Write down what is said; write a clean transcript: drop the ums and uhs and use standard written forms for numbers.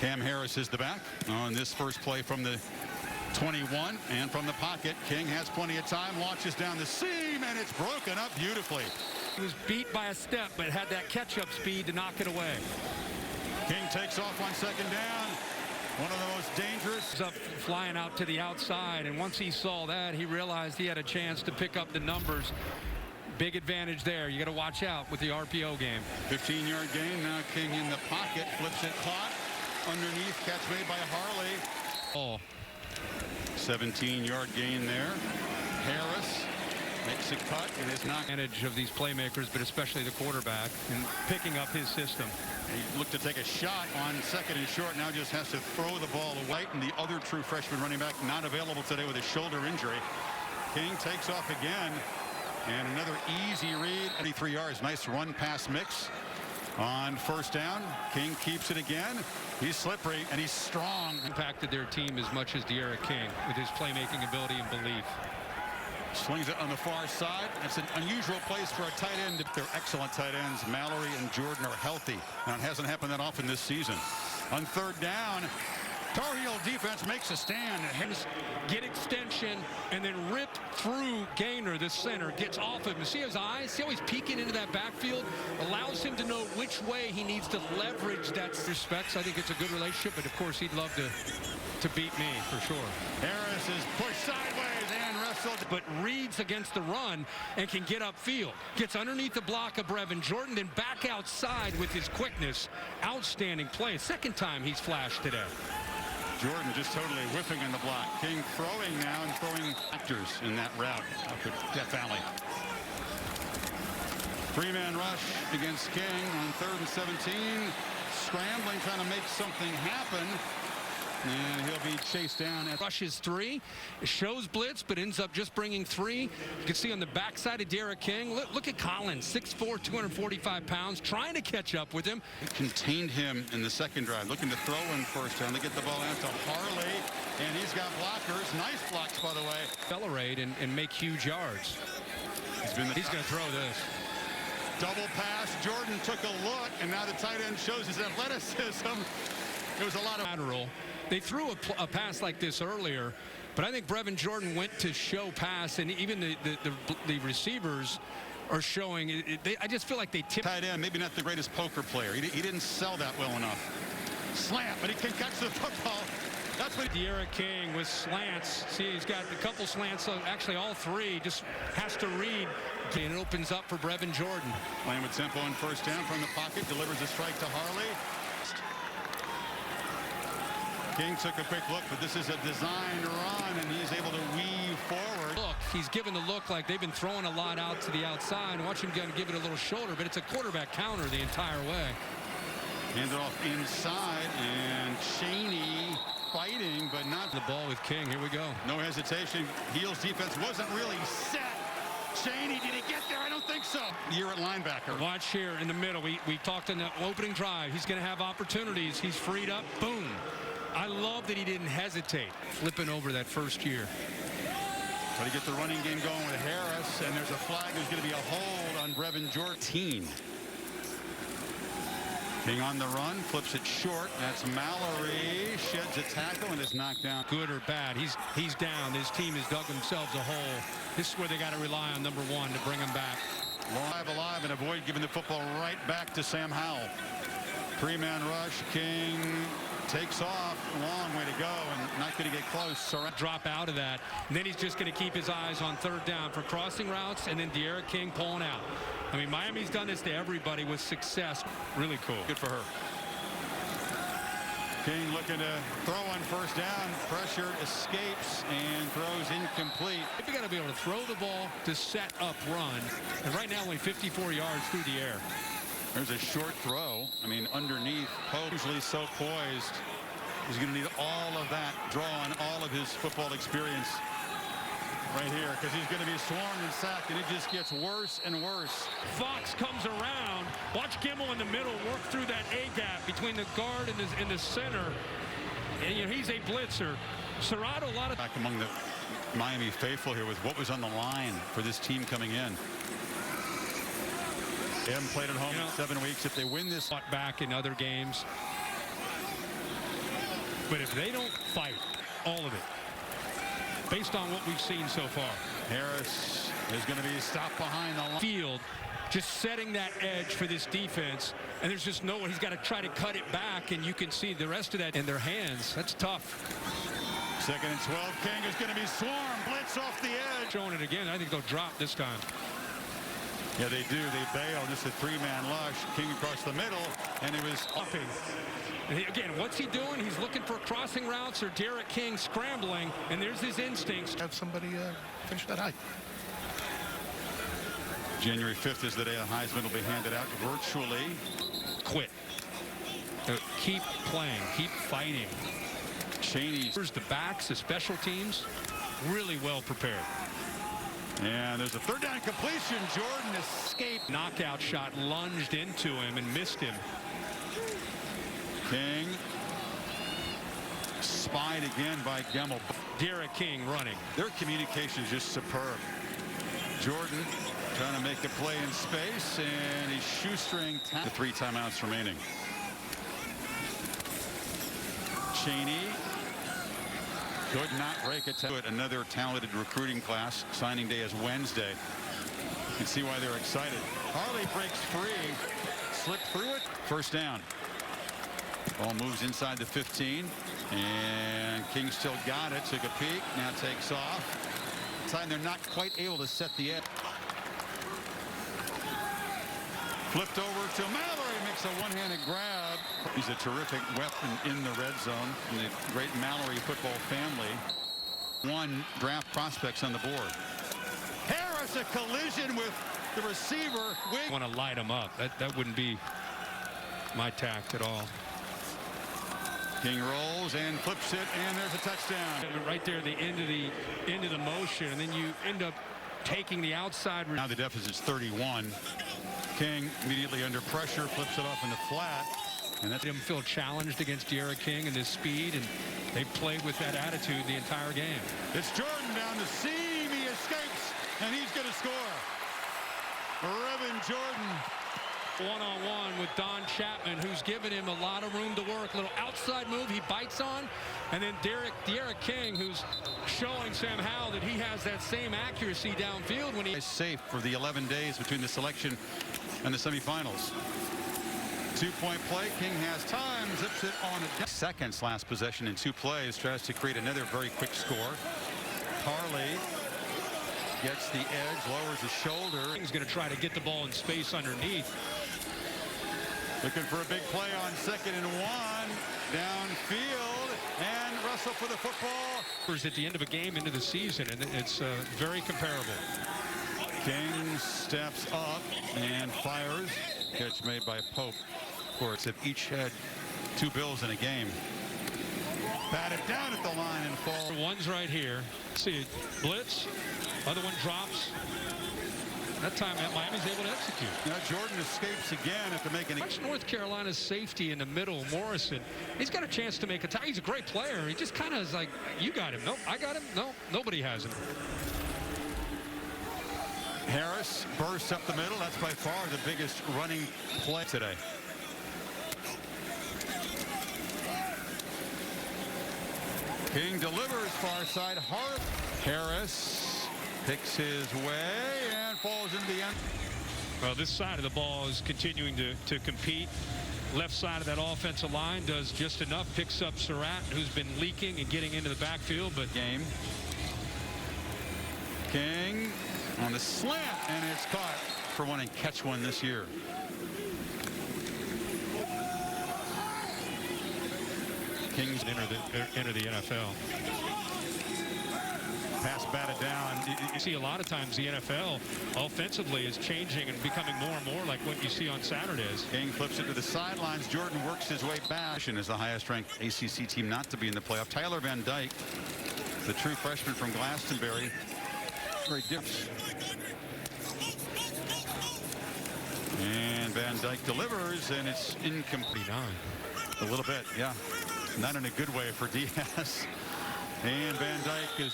Cam Harris is the back on this first play from the 21 and from the pocket. King has plenty of time, launches down the seam, and it's broken up beautifully. He was beat by a step, but had that catch-up speed to knock it away. King takes off on second down. One of the most dangerous. Up flying out to the outside, and once he saw that, he realized he had a chance to pick up the numbers. Big advantage there. You got to watch out with the RPO game. 15-yard gain. Now King in the pocket, flips it, caught underneath, catch made by Harley. Oh. 17-yard gain there. Harris makes a cut and is not. Advantage of these playmakers, but especially the quarterback, and picking up his system. He looked to take a shot on second and short. Now just has to throw the ball away. And the other true freshman running back not available today with a shoulder injury. King takes off again. And another easy read. 83 yards. Nice run pass mix on first down. King keeps it again. He's slippery and he's strong. Impacted their team as much as Jarrid King with his playmaking ability and belief. Swings it on the far side. That's an unusual place for a tight end. They're excellent tight ends. Mallory and Jordan are healthy. Now, it hasn't happened that often this season. On third down, Tar Heel defense makes a stand. Get extension and then rip through Gaynor, the center. Gets off him. You see his eyes? See how he's peeking into that backfield? Allows him to know which way he needs to leverage that respects. I think it's a good relationship, but of course he'd love to beat me for sure. Harris is pushed sideways and wrestled, but reads against the run and can get upfield. Gets underneath the block of Brevin Jordan, then back outside with his quickness. Outstanding play. Second time he's flashed today. Jordan just totally whiffing in the block. King throwing now and throwing actors in that route up to Death Valley. Three-man rush against King on 3rd and 17. Scrambling, trying to make something happen. And he'll be chased down. Rushes 3. It shows blitz, but ends up just bringing 3. You can see on the backside of Jarrid King. Look at Collins, 6'4", 245 pounds, trying to catch up with him. Contained him in the second drive, looking to throw in first down. They get the ball out to Harley, and he's got blockers. Nice blocks, by the way. Accelerate and make huge yards. He's going to throw this. Double pass. Jordan took a look, and now the tight end shows his athleticism. It was a lot of lateral. They threw a pass like this earlier, but I think Brevin Jordan went to show pass, and even the receivers are showing. I just feel like they tipped. Tight end, maybe not the greatest poker player. He didn't sell that well enough. Slant, but he can catch the football. That's what Jarrid King with slants. See, he's got a couple slants, actually all 3. Just has to read, and it opens up for Brevin Jordan. Playing with tempo and first down from the pocket, delivers a strike to Harley. King took a quick look, but this is a designed run, and he's able to weave forward. Look, he's given the look like they've been throwing a lot out to the outside. Watch him give it a little shoulder, but it's a quarterback counter the entire way. Hands it off inside, and Cheney fighting, but not the ball with King. Here we go. No hesitation. Heel's defense wasn't really set. Cheney, did he get there? I don't think so. You're at linebacker. Watch here in the middle. We talked in the opening drive. He's going to have opportunities. He's freed up. Boom. I love that he didn't hesitate flipping over that first year. Try to get the running game going with Harris, and there's a flag. There's going to be a hold on Brevin Jordan. King on the run, flips it short. That's Mallory, sheds a tackle and is knocked down. Good or bad, he's down. His team has dug themselves a hole. This is where they got to rely on number 1 to bring him back. Alive, and avoid giving the football right back to Sam Howell. 3-man rush. King takes off. Long way to go, and not going to get close. Surratt drop out of that, and then he's just going to keep his eyes on third down for crossing routes, and then Jarrid King pulling out. I mean, Miami's done this to everybody with success. Really cool. Good for her. King looking to throw on first down. Pressure escapes and throws incomplete. You got to be able to throw the ball to set up run, and right now only 54 yards through the air. There's a short throw. I mean, underneath. Pope usually so poised. He's going to need all of that, draw on all of his football experience right here, because he's going to be swarmed and sacked, and it just gets worse and worse. Fox comes around. Watch Gimmel in the middle work through that A-gap between the guard and the center. And, you know, he's a blitzer. Surratt, a lot of... Back among the Miami faithful here with what was on the line for this team coming in. They haven't played at home in 7 weeks. If they win this... Back in other games. But if they don't fight all of it, based on what we've seen so far, Harris is going to be stopped behind the line. Field just setting that edge for this defense, and there's just no one. He's got to try to cut it back, and you can see the rest of that in their hands. That's tough. 2nd and 12. King is going to be swarmed. Blitz off the edge. Showing it again. I think they'll drop this time. Yeah, they do. They bail. Just a 3-man lush. King across the middle, and it was upping. And again, what's he doing? He's looking for crossing routes or Derek King scrambling, and there's his instincts. Have somebody finish that high. January 5th is the day the Heisman will be handed out virtually. Quit. Keep playing. Keep fighting. Cheney. Here's the backs, the special teams, really well prepared. And there's a 3rd down completion. Jordan escaped. Knockout shot lunged into him and missed him. King spied again by Gemmel. Derek King running. Their communication is just superb. Jordan trying to make a play in space, and he's shoestring the 3 timeouts remaining. Cheney could not break it. Another talented recruiting class. Signing day is Wednesday. You can see why they're excited. Harley breaks free. Slipped through it. 1st down. Ball moves inside the 15. And King still got it. Took a peek. Now takes off. They're not quite able to set the edge. Flipped over to Mallory. Makes a one-handed grab. He's a terrific weapon in the red zone. In the great Mallory football family. 1 draft prospects on the board. Harris, a collision with the receiver. Want to light him up. That wouldn't be my tact at all. King rolls and flips it, and there's a touchdown. Right there at the end of the motion, and then you end up taking the outside. Now the deficit's 31. King immediately under pressure, flips it off in the flat, and that's him feel challenged against Derek King and his speed, and they played with that attitude the entire game. It's Jordan down the seam. He escapes, and he's going to score. Brevin Jordan. One-on-one with Don Chapman, who's given him a lot of room to work. Little outside move he bites on, and then Derek King, who's showing Sam Howell that he has that same accuracy downfield when he is safe for the 11 days between the selection and the semifinals. 2-point play. King has time, zips it on a seconds. Last possession in 2 plays, tries to create another very quick score. Harley gets the edge, lowers the shoulder. He's going to try to get the ball in space underneath. Looking for a big play on 2nd and 1. Downfield, and Russell for the football. At the end of a game into the season, and it's very comparable. King steps up and fires. Catch made by Pope. Of course, have each had 2 bills in a game. Batted down at the line and fall. One's right here. See it. Blitz. Other one drops. That time Miami's able to execute. Now Jordan escapes again after making Watch North Carolina's safety in the middle, Morrison. He's got a chance to make a tie. He's a great player. He just kind of is like, you got him. Nope, I got him. No, nobody has him. Harris bursts up the middle. That's by far the biggest running play today. King delivers far side. Harris picks his way and falls into the end. Well, this side of the ball is continuing to compete. Left side of that offensive line does just enough. Picks up Surratt, who's been leaking and getting into the backfield. But game. King on the slant, and it's caught for one and catch one this year. Kings enter the NFL. Pass batted down. You see a lot of times the NFL offensively is changing and becoming more and more like what you see on Saturdays. King flips it to the sidelines. Jordan works his way back. Is the highest ranked ACC team not to be in the playoff. Tyler Van Dyke, the true freshman from Glastonbury. Very different. And Van Dyke delivers, and it's incomplete. A little bit, yeah. Not in a good way for Diaz. And Van Dyke is